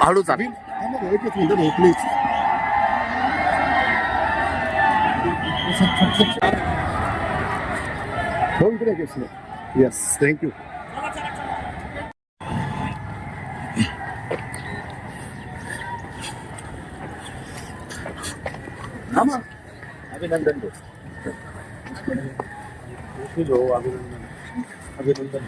हळूच आम्ही yes thank you. अभिनंदन अभिनंदन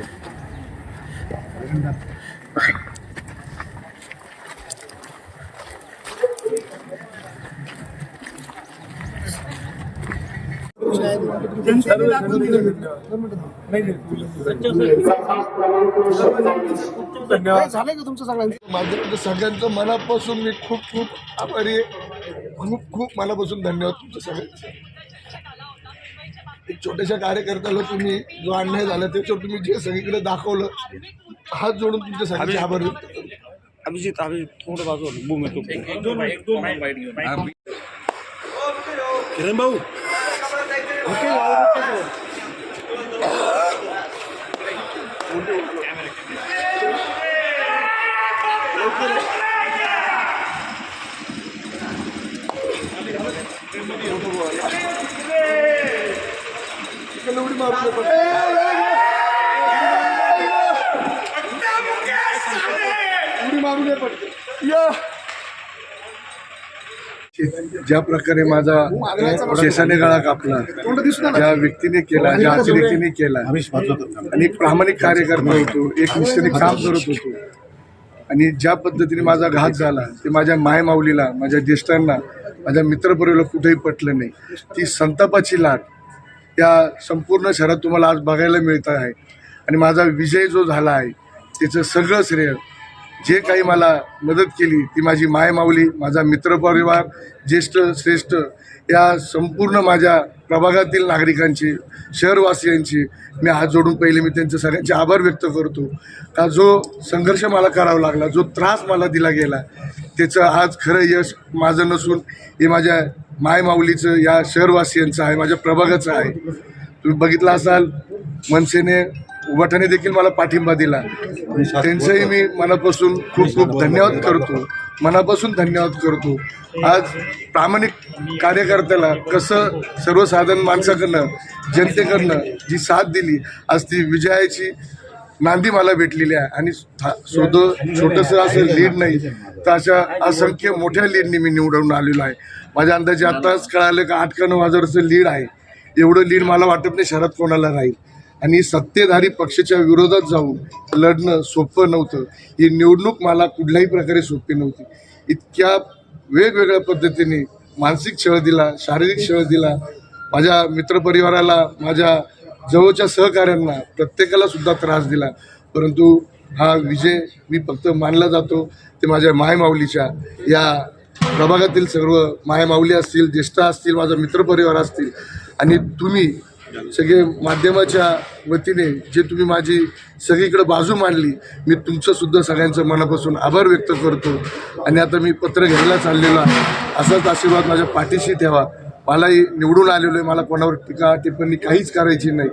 झालंय का तुमचं सगळ्यांचं? माझं सगळ्यांचं मनापासून मी खूप खूप आभारी आहे. खूप मनापासून धन्यवाद तुमचं सगळ्यांचं. एक छोट्याशा कार्यकर्त्याला तुम्ही जो अन्याय झाला त्याच्यावर तुम्ही जे सगळीकडे दाखवलं, हात जोडून तुमच्या सगळ्यांचे आभार व्यक्त करतो. अभिजित थोडं बाजूला किरण भाऊ ज्या प्रकारे माझा शेषाने गळा कापला, ज्या व्यक्तीने केला, ज्या अतिरेकीने केला, आणि प्रामाणिक कार्यकर्ता होतो, एक निष्ठेने काम करत होतो, आणि ज्या पद्धतीने माझा घात झाला ते माझ्या मायमाऊलीला, माझ्या ज्येष्ठांना, माझ्या मित्रपरिवाराला कुठेही पटलं नाही. ती संतापाची लाट या संपूर्ण शहरात तुम्हाला आज बघायला मिळत आहे. आणि माझा विजय जो झाला आहे त्याचं सगळं श्रेय, जे काही मला मदत केली ती माझी मायमाऊली, माझा मित्रपरिवार, ज्येष्ठ श्रेष्ठ, या संपूर्ण माझ्या प्रभागातील नागरिकांची, शहरवासियांची मी हात जोडून पहिले मी त्यांचे सगळ्यांचे आभार व्यक्त करतो. का जो संघर्ष मला करावा लागला, जो त्रास मला दिला गेला, त्याचं आज खरं यश माझं नसून हे माझ्या मायमाऊलीचं, या शहरवासियांचं आहे, माझ्या प्रभागाचं आहे. तुम्ही बघितलं असाल मनसेने, उभाटाने देखील मला पाठिंबा दिला. त्यांचंही मी मनापासून खूप खूप धन्यवाद करतो, मनापासून धन्यवाद करतो. आज प्रामाणिक कार्यकर्त्याला कसं सर्वसाधारण माणसाकडनं, जनतेकडनं जी साथ दिली, आज ती विजयाची नांदी मला भेटलेली आहे. आणि छोटंसं असं लीड नाही तर अशा असंख्य मोठ्या लीडनी मी निवडून आलेलो आहे. माझ्या अंदाजे आत्ताच कळालं का 8 का 9 हजाराचं लीड आहे. एवढं लीड मला वाटत नाही शहरात कोणाला राहील. आणि सत्तेधारी पक्षाच्या विरोधात जाऊन लढणं सोपं नव्हतं. ही निवडणूक मला कुठल्याही प्रकारे सोपी नव्हती. इतक्या वेगवेगळ्या पद्धतीने मानसिक छळ दिला, शारीरिक छळ दिला, माझ्या मित्रपरिवाराला, माझ्या जवळच्या सहकाऱ्यांना, प्रत्येकाला सुद्धा त्रास दिला. परंतु हा विजय मी फक्त मानला जातो ते माझ्या मायमाऊलीच्या, या प्रभागातील सर्व मायमाऊली असतील, ज्येष्ठ असतील, माझा मित्रपरिवार असतील, आणि तुम्ही सगळे माध्यमाच्या वतीने जे तुम्ही माझी सगळीकडे बाजू मांडली, मी तुमचंसुद्धा सगळ्यांचं मनापासून आभार व्यक्त करतो. आणि आता मी पत्र घ्यायला चाललेलो आहे. असाच आशीर्वाद माझ्या पाठीशी ठेवा. मलाही निवडून आलेलो आहे, मला कोणावर टीका टिप्पणी काहीच करायची नाही.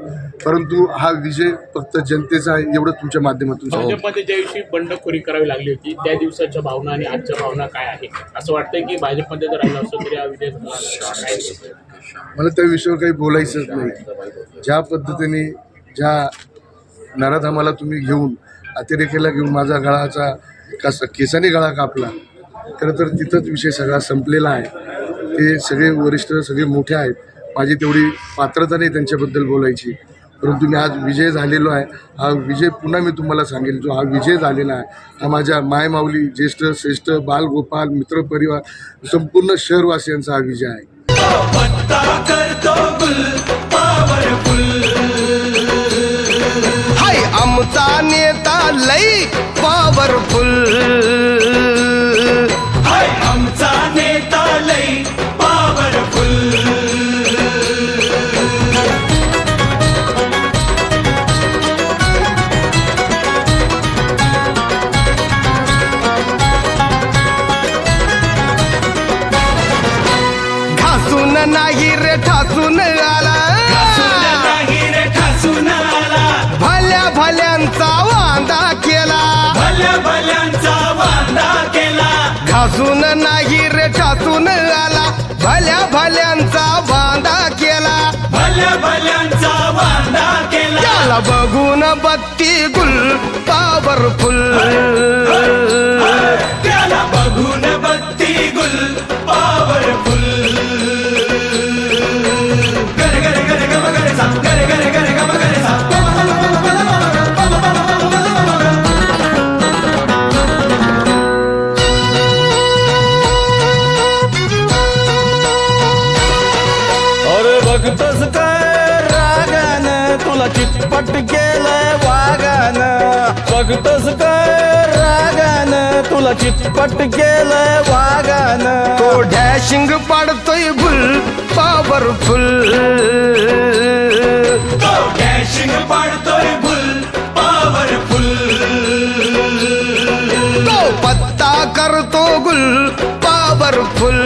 परंतु हा विजय फक्त जनतेचा आहे, एवढं तुमच्या माध्यमातून. भाजपमध्ये ज्या दिवशी बंडखोरी करावी लागली होती त्या दिवसाच्या भावना आणि आजच्या भावना काय आहे? असं वाटतंय की भाजपमध्ये जर राहिलं असं तरी हा विजय झाला. मला त्या विषयावर काही बोलायचंच नाही. ज्या पद्धतीने ज्या नराधामाला तुम्ही घेऊन अतिरेकीला घेऊन माझा गळाचा केसाने गळा कापला, खरं तर तिथंच विषय सगळा संपलेला आहे. ते सगळे वरिष्ठ सगळे मोठे आहेत, माझी तेवढी पात्रता नाही त्यांच्याबद्दल बोलायची. परंतु मी आज विजय झालेलो आहे. हा विजय पुन्हा मी तुम्हाला सांगेल, जो हा विजय झालेला आहे हा माझ्या मायमाऊली ज्येष्ठ श्रेष्ठ बालगोपाल मित्रपरिवार संपूर्ण शहरवासियांचा हा विजय आहे. हाय आमचा नेता लई पॉवरफुल, हाय आमचा नेता लई पॉवरफुल. घासून नाही रे ठासून आला, भल्या भल्यांचा वांदा केला, भल्या भल्यांचा वांदा केला. घासून नाही रे ठासून आला, भल्या भल्यांचा वांदा केला, भल्या भल्यांचा वांदा केला. त्याला बघून बत्ती गुल पॉवरफुल, त्याला बघून बत्ती गुल पॉवरफुल. गरे गरे गरे गम गरे सा, गरे गरे गरे गम गरे सा. अरे बघतोस काय रागानं, तुला चितपट केलंय वागानं. बघतोस काय रागानं, तुला चितपट केलंय वागानं. तो डॅशिंग पाडतोय भुल पॉवरफुल, तो डॅशिंग पाडतोय भुल पॉवरफुल. तो पत्ता करतो गुल पॉवरफुल,